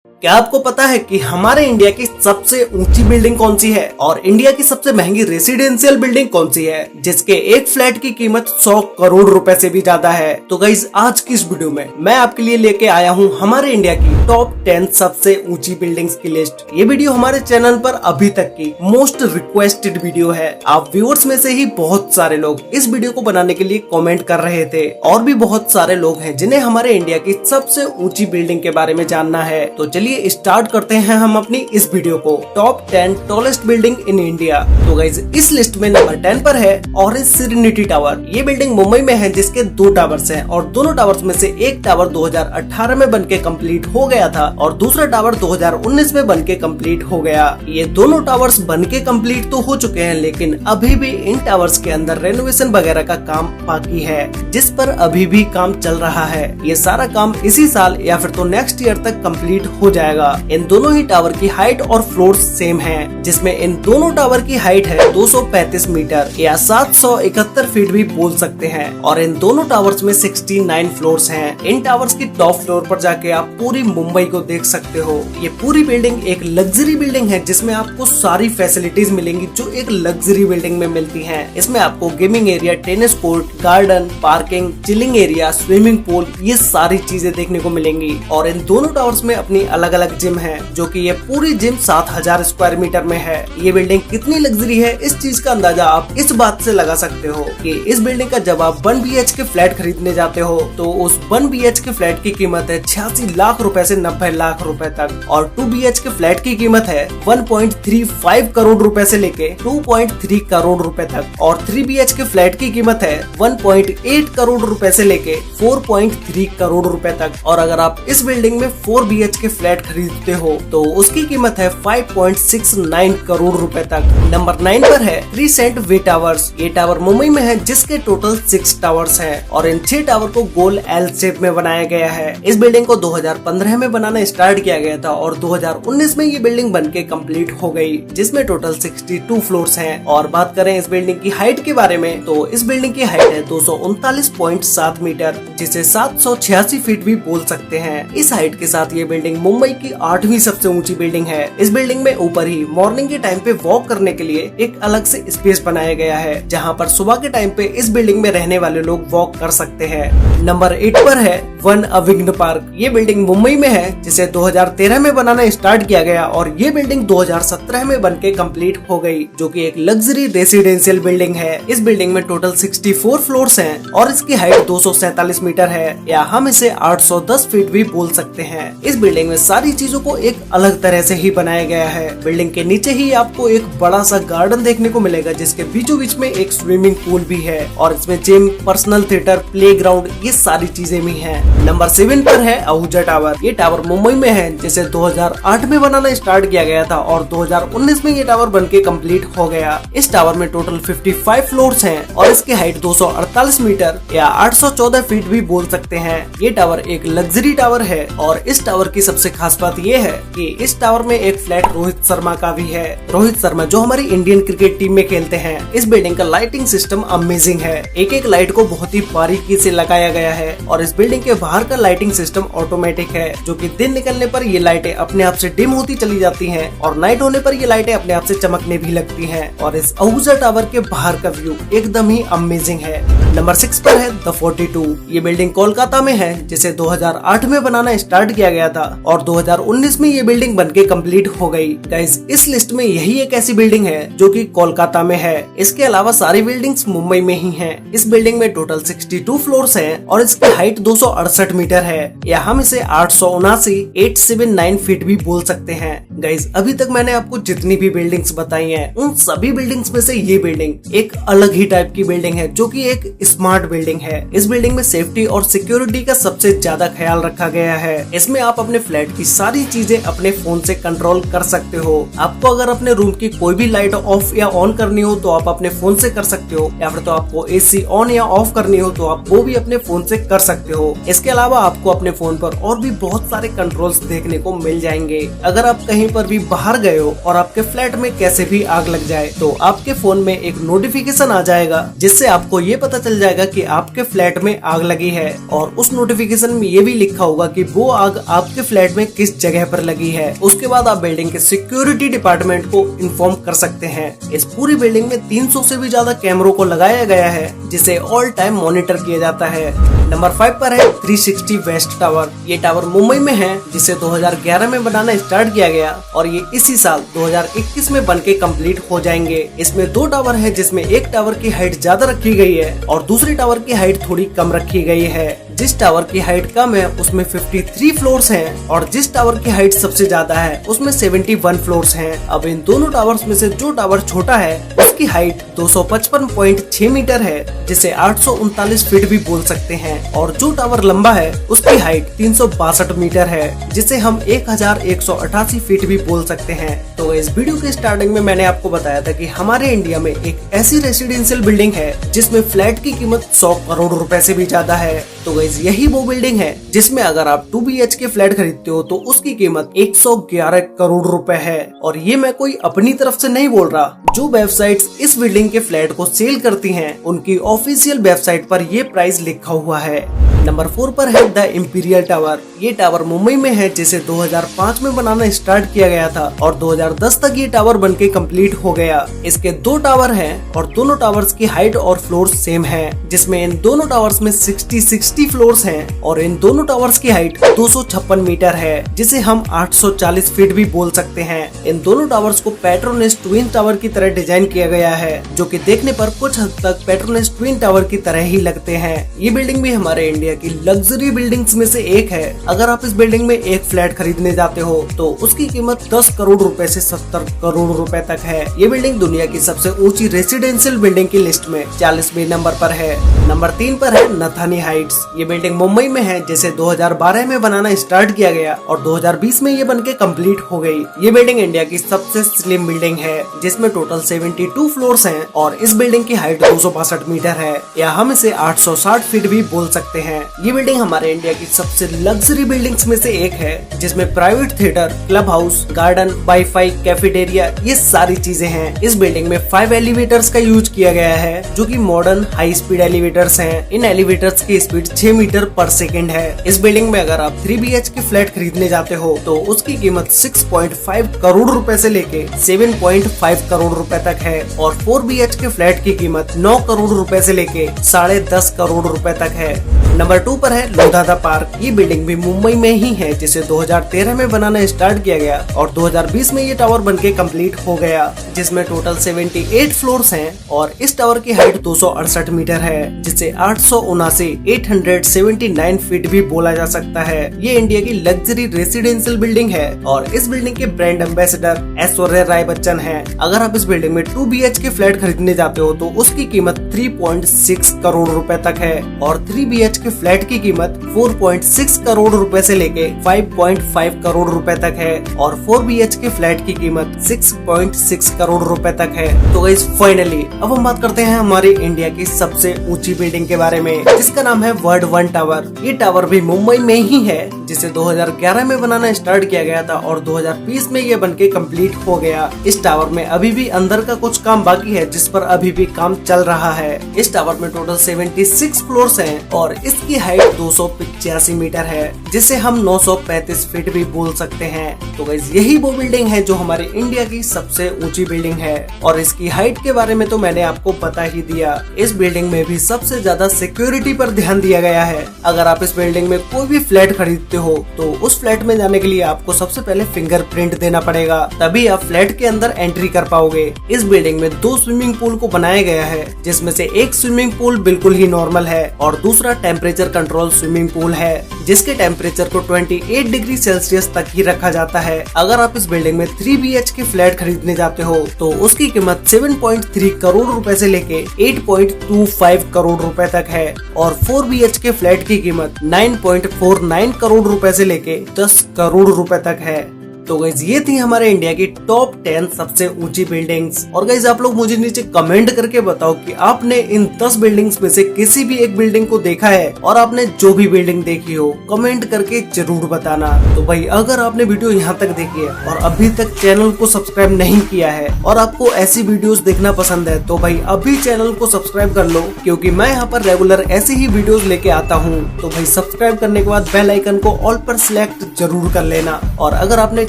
क्या आपको पता है कि हमारे इंडिया की सबसे ऊंची बिल्डिंग कौन सी है और इंडिया की सबसे महंगी रेसिडेंशियल बिल्डिंग कौन सी है जिसके एक फ्लैट की कीमत 100 करोड़ रुपए से भी ज्यादा है। तो गाइस आज की इस वीडियो में मैं आपके लिए लेके आया हूँ हमारे इंडिया की टॉप 10 सबसे ऊंची बिल्डिंग्स की लिस्ट। ये वीडियो हमारे चैनल पर अभी तक की मोस्ट रिक्वेस्टेड वीडियो है। आप व्यूअर्स में से ही बहुत सारे लोग इस वीडियो को बनाने के लिए कॉमेंट कर रहे थे और भी बहुत सारे लोग हैं जिन्हें हमारे इंडिया की सबसे ऊंची बिल्डिंग के बारे में जानना है। तो चलिए स्टार्ट करते हैं हम अपनी इस वीडियो को top 10 tallest building in India. तो गाइस इस लिस्ट में नंबर 10 पर है ऑरेंज सेरेनिटी टावर। ये बिल्डिंग मुंबई में है जिसके 2 टावर्स हैं और दोनों टावर्स में से एक टावर 2018 में बनके कंप्लीट हो गया था और दूसरा टावर 2019 में बनके कंप्लीट हो गया। ये दोनों टावर्स बनके कंप्लीट तो हो चुके हैं लेकिन अभी भी इन टावर्स के अंदर रेनोवेशन वगैरह का काम बाकी है जिस पर अभी भी काम चल रहा है। ये सारा काम इसी साल या फिर तो नेक्स्ट ईयर तक कंप्लीट हो जाएगा। इन दोनों ही टावर की हाइट और फ्लोर सेम है जिसमें इन दोनों टावर की हाइट है 235 मीटर या 771 फीट भी बोल सकते हैं और इन दोनों टावर्स में 69 फ्लोर्स हैं। इन टावर्स की टॉप फ्लोर पर जाके आप पूरी मुंबई को देख सकते हो। ये पूरी बिल्डिंग एक लग्जरी बिल्डिंग है जिसमें आपको सारी फैसिलिटीज मिलेंगी जो एक लग्जरी बिल्डिंग में मिलती हैं। इसमें आपको gaming area, tennis court, garden, parking, chilling area, swimming pool ये सारी चीजें देखने को मिलेंगी। और इन दोनों टावर्स में अपनी अलग अलग जिम है जो कि ये पूरी जिम 7000 स्क्वायर मीटर में है। ये बिल्डिंग कितनी लग्जरी है इस चीज का अंदाजा आप इस बात से लगा सकते हो कि इस बिल्डिंग का जब आप 1 BHK फ्लैट खरीदने जाते हो तो उस 1 BHK फ्लैट की कीमत है 86 लाख रुपए से 90 लाख रुपए तक और 2 BHK फ्लैट की कीमत है 1.35 करोड़ रुपए से लेके 2.3 करोड़ रुपए तक और 3 BHK फ्लैट की कीमत है 1.8 करोड़ रुपए से लेके 4.3 करोड़ रुपए तक। और अगर आप इस बिल्डिंग में 4 BHK फ्लैट खरीदते हो तो उसकी कीमत है 5.69 करोड़ रुपए तक। नंबर 9 पर है 3 सेंट वे टावर्स। ये टावर मुंबई में है जिसके टोटल 6 टावर्स हैं और इन 6 टावर को गोल एल शेप में बनाया गया है। इस बिल्डिंग को 2015 में बनाना स्टार्ट किया गया था और 2019 में ये बिल्डिंग बनके कंप्लीट हो गई जिसमें टोटल 62 फ्लोर्स हैं। और बात करें इस बिल्डिंग की हाइट के बारे में तो इस बिल्डिंग की हाइट है 239.7 मीटर जिसे 786 फीट भी बोल सकते हैं। इस हाइट के साथ ये बिल्डिंग मुंबई की 8वीं सबसे ऊंची बिल्डिंग है। इस बिल्डिंग में ऊपर ही मॉर्निंग के टाइम पे वॉक करने के लिए एक अलग से स्पेस बनाया गया है जहां पर सुबह के टाइम पे इस बिल्डिंग में रहने वाले लोग वॉक कर सकते हैं। नंबर 8 पर है वन अविघ्न पार्क। ये बिल्डिंग मुंबई में है जिसे 2013 में बनाना स्टार्ट किया गया और ये बिल्डिंग 2017 में बनके कंप्लीट हो गई जो कि एक लग्जरी रेसिडेंशियल बिल्डिंग है। इस बिल्डिंग में टोटल 64 फ्लोर्स हैं और इसकी हाइट 247 मीटर है या हम इसे 810 फीट भी बोल सकते हैं। इस बिल्डिंग में सारी चीजों को एक अलग तरह से ही बनाया गया है। बिल्डिंग के नीचे ही आपको एक बड़ा सा गार्डन देखने को मिलेगा जिसके बीचों बीच में एक स्विमिंग पूल भी है और इसमें जिम, पर्सनल थिएटर, प्लेग्राउंड ये सारी चीजें भी हैं। नंबर 7 पर है आहूजा टावर। ये टावर मुंबई में है जिसे 2008 में बनाना स्टार्ट किया गया था और 2019 में ये टावर बनके कंप्लीट हो गया। इस टावर में टोटल 55 फ्लोर्स हैं और इसकी हाइट 248 मीटर या 814 फीट भी बोल सकते हैं। ये टावर एक लग्जरी टावर है और इस टावर की सबसे खास बात ये है कि इस टावर में एक फ्लैट रोहित शर्मा का भी है। रोहित शर्मा जो हमारी इंडियन क्रिकेट टीम में खेलते हैं। इस बिल्डिंग का लाइटिंग सिस्टम अमेजिंग है। एक एक लाइट को बहुत ही बारीकी से लगाया गया है और इस बिल्डिंग के बाहर का लाइटिंग सिस्टम ऑटोमेटिक है जो कि दिन निकलने पर ये लाइटें अपने आप से डिम होती चली जाती हैं और नाइट होने पर ये लाइटें अपने आप से चमकने भी लगती हैं। और इस आहूजा टावर के बाहर का व्यू एकदम ही अमेजिंग है। नंबर 6 पर है द 42। ये बिल्डिंग कोलकाता में है जिसे 2008 में बनाना स्टार्ट किया गया था और 2019 में ये बिल्डिंग बनके कंप्लीट हो गई। गाइस इस लिस्ट में यही एक ऐसी बिल्डिंग है जो कि कोलकाता में है। इसके अलावा सारी बिल्डिंग्स मुंबई में ही हैं। इस बिल्डिंग में टोटल 62 फ्लोर्स हैं और इसकी हाइट 268 मीटर है या हम इसे 879 फीट भी बोल सकते हैं। गाइस अभी तक मैंने आपको जितनी भी बिल्डिंग्स बताई हैं उन सभी बिल्डिंग्स में से ये बिल्डिंग एक अलग ही टाइप की बिल्डिंग है जो कि एक स्मार्ट बिल्डिंग है। इस बिल्डिंग में सेफ्टी और सिक्योरिटी का सबसे ज्यादा ख्याल रखा गया है। इसमें आप अपने फ्लैट की सारी चीजें अपने फोन से कंट्रोल ऑन कर सकते हो। आपको अगर अपने रूम की कोई भी लाइट ऑफ या ऑन करनी हो तो आप अपने फोन से कर सकते हो, या फिर तो आपको एसी ऑन या ऑफ करनी हो तो आप वो भी अपने फोन से कर सकते हो। इसके अलावा आपको अपने फोन पर और भी बहुत सारे कंट्रोल्स देखने को मिल जाएंगे। अगर आप कहीं पर भी बाहर गए हो और आपके फ्लैट में कैसे भी आग लग जाए तो आपके फोन में एक नोटिफिकेशन आ जाएगा, जिससे आपको ये पता चल जाएगा कि आपके फ्लैट में आग लगी है, और उस नोटिफिकेशन में ये भी लिखा होगा कि वो आग आपके फ्लैट में किस जगह पर लगी है। उसके बाद आप बिल्डिंग के सिक्योरिटी डिपार्टमेंट को इन्फॉर्म कर सकते हैं। इस पूरी बिल्डिंग में 300 से भी ज्यादा कैमरों को लगाया गया है, जिसे ऑल टाइम मॉनिटर किया जाता है। नंबर 5 पर है 360 वेस्ट टावर। ये टावर मुंबई में है, जिसे 2011 में बनाना स्टार्ट किया गया और ये इसी साल 2021 में बनके कंप्लीट हो जाएंगे। इसमें 2 टावर है, जिसमें एक टावर की हाइट ज्यादा रखी गई है और दूसरे टावर की हाइट थोड़ी कम रखी गई है। जिस टावर की हाइट कम है उसमें 53 फ्लोर्स हैं और जिस टावर की हाइट सबसे ज्यादा है उसमें 71 फ्लोर्स हैं। अब इन दोनों टावर्स में से जो टावर छोटा है उसकी हाइट 255.6 मीटर है, जिसे 839 फीट भी बोल सकते हैं, और जो टावर लंबा है उसकी हाइट 362 मीटर है, जिसे हम 1188 फीट भी बोल सकते हैं। तो इस वीडियो के स्टार्टिंग में मैंने आपको बताया था कि हमारे इंडिया में एक ऐसी रेसिडेंशियल बिल्डिंग है जिसमें फ्लैट की कीमत 100 करोड़ रुपए से भी ज्यादा है। तो गाइस यही वो बिल्डिंग है जिसमें अगर आप 2 BHK फ्लैट खरीदते हो तो उसकी कीमत 111 करोड़ रुपए है। और ये मैं कोई अपनी तरफ से नहीं बोल रहा, जो वेबसाइट्स इस बिल्डिंग के फ्लैट को सेल करती हैं उनकी ऑफिशियल वेबसाइट पर ये प्राइस लिखा हुआ है। नंबर 4 पर है द इंपीरियल टावर। ये टावर मुंबई में है, जिसे 2005 में बनाना स्टार्ट किया गया था और 2010 तक ये टावर बनके कंप्लीट हो गया। इसके 2 टावर हैं और दोनों टावर्स की हाइट और फ्लोर सेम है, जिसमें इन दोनों टावर्स में 60 फ्लोर्स हैं और इन दोनों टावर्स की हाइट 256 मीटर है, जिसे हम 840 फीट भी बोल सकते हैं। इन दोनों टावर्स को पेट्रोनेस ट्विन टावर की तरह डिजाइन किया गया है, जो कि देखने पर कुछ हद तक पेट्रोनेस ट्विन टावर की तरह ही लगते हैं। ये बिल्डिंग भी हमारे इंडिया की लग्जरी बिल्डिंग्स में से एक है। अगर आप इस बिल्डिंग में एक फ्लैट खरीदने जाते हो तो उसकी कीमत 10 करोड़ रुपए से 70 करोड़ रुपए तक है। ये बिल्डिंग दुनिया की सबसे ऊंची रेसिडेंशियल बिल्डिंग की लिस्ट में 40वें नंबर पर है। नंबर 3 पर है नथानी हाइट्स। ये बिल्डिंग मुंबई में है, जिसे 2012 में बनाना स्टार्ट किया गया और 2020 में ये बनके कंप्लीट हो गई। ये बिल्डिंग इंडिया की सबसे स्लिम बिल्डिंग है, जिसमें टोटल 72 फ्लोर्स हैं और इस बिल्डिंग की हाइट 262 मीटर है, या हम इसे 860 फीट भी बोल सकते हैं। ये बिल्डिंग हमारे इंडिया की सबसे लग्जरी बिल्डिंग्स में से एक है, जिसमें private theatre, club house, garden, wifi, cafeteria, ये सारी चीजें हैं। इस बिल्डिंग में 5 एलिवेटर्स का यूज किया गया है, जो कि मॉडर्न हाई स्पीड एलिवेटर्स हैं। इन एलिवेटर्स की स्पीड 6 मीटर पर सेकेंड है। इस बिल्डिंग में अगर आप 3 BHK फ्लैट खरीदने जाते हो तो उसकी कीमत 6.5 करोड़ रुपए से लेके 7.5 करोड़ रुपए तक है, और 4 BHK फ्लैट की कीमत 9 करोड़ रुपए से लेके 10.5 करोड़ रुपए तक है। नंबर 2 पर है लोधादा पार्क। ये बिल्डिंग भी मुंबई में ही है, जिसे 2013 में बनाना स्टार्ट किया गया और 2020 में ये टावर बनके कंप्लीट हो गया, जिसमें टोटल 78 फ्लोर्स हैं और इस टावर की हाइट 268 मीटर है, जिसे 879 फीट भी बोला जा सकता है। ये इंडिया की लग्जरी रेसिडेंशियल बिल्डिंग है और इस बिल्डिंग के ब्रांड एम्बेसडर ऐश्वर्या राय बच्चन हैं। अगर आप इस बिल्डिंग में 2 BHK फ्लैट खरीदने जाते हो तो उसकी कीमत 3.6 करोड़ रुपए तक है और 3 BHK फ्लैट की कीमत 4.6 करोड़ रुपए से लेके 5.5 करोड़ रुपए तक है और 4 BHK फ्लैट की कीमत 6.6 करोड़ रुपए तक है। तो गाइस फाइनली अब हम बात करते हैं हमारी इंडिया की सबसे ऊंची बिल्डिंग के बारे में, जिसका नाम है वर्ल्ड 1 टावर। ये टावर भी मुंबई में ही है, जिसे 2011 में बनाना स्टार्ट किया गया था और 2020 में ये बनके कंप्लीट हो गया। इस टावर में अभी भी अंदर का कुछ काम बाकी है, जिस पर अभी भी काम चल रहा है। इस टावर में टोटल 76 फ्लोर्स हैं और इसकी हाइट 285 मीटर है, जिसे हम 935 फीट भी बोल सकते हैं। तो गाइस यही वो बिल्डिंग है जो हमारे इंडिया की सबसे ऊंची बिल्डिंग है और इसकी हाइट के बारे में तो मैंने आपको बता ही दिया। इस बिल्डिंग में भी सबसे ज्यादा सिक्योरिटी पर ध्यान दिया गया है। अगर आप इस बिल्डिंग में कोई भी फ्लैट खरीदते हो तो उस फ्लैट में जाने के लिए आपको सबसे पहले फिंगरप्रिंट देना पड़ेगा, तभी आप फ्लैट के अंदर एंट्री कर पाओगे। इस बिल्डिंग में 2 स्विमिंग पूल को बनाया गया है, जिसमें से एक स्विमिंग पूल बिल्कुल ही नॉर्मल है और दूसरा टेम्परेचर कंट्रोल स्विमिंग पूल है, जिसके टेम्परेचर को 28 डिग्री सेल्सियस तक ही रखा जाता है। अगर आप इस बिल्डिंग में 3 BHK फ्लैट खरीदने जाते हो तो उसकी कीमत 7.3 करोड़ रुपए से लेके 8.25 करोड़ रुपए तक है और 4 BHK फ्लैट की कीमत 9.49 करोड़ रुपए से लेके 10 करोड़ रुपए तक है। तो गाइज ये थी हमारे इंडिया की टॉप 10 सबसे ऊंची बिल्डिंग्स। और गाइज आप लोग मुझे नीचे कमेंट करके बताओ कि आपने इन 10 बिल्डिंग्स में से किसी भी एक बिल्डिंग को देखा है, और आपने जो भी बिल्डिंग देखी हो कमेंट करके जरूर बताना। तो भाई अगर आपने वीडियो यहाँ तक देखी है और अभी तक चैनल को सब्सक्राइब नहीं किया है और आपको ऐसी वीडियोस देखना पसंद है, तो भाई अभी चैनल को सब्सक्राइब कर लो, क्योंकि मैं यहाँ पर रेगुलर ऐसी ही वीडियोस लेके आता हूँ। तो भाई सब्सक्राइब करने के बाद बेल आइकन को ऑल पर सिलेक्ट जरूर कर लेना। और अगर आपने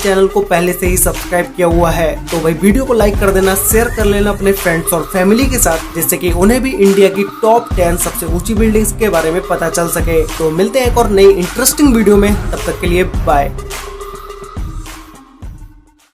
चैनल को पहले से ही सब्सक्राइब किया हुआ है तो भाई वीडियो को लाइक कर देना, शेयर कर लेना अपने फ्रेंड्स और फैमिली के साथ, जिससे कि उन्हें भी इंडिया की टॉप 10 सबसे ऊंची बिल्डिंग्स के बारे में पता चल सके। तो मिलते हैं एक और नई इंटरेस्टिंग वीडियो में, तब तक के लिए बाय।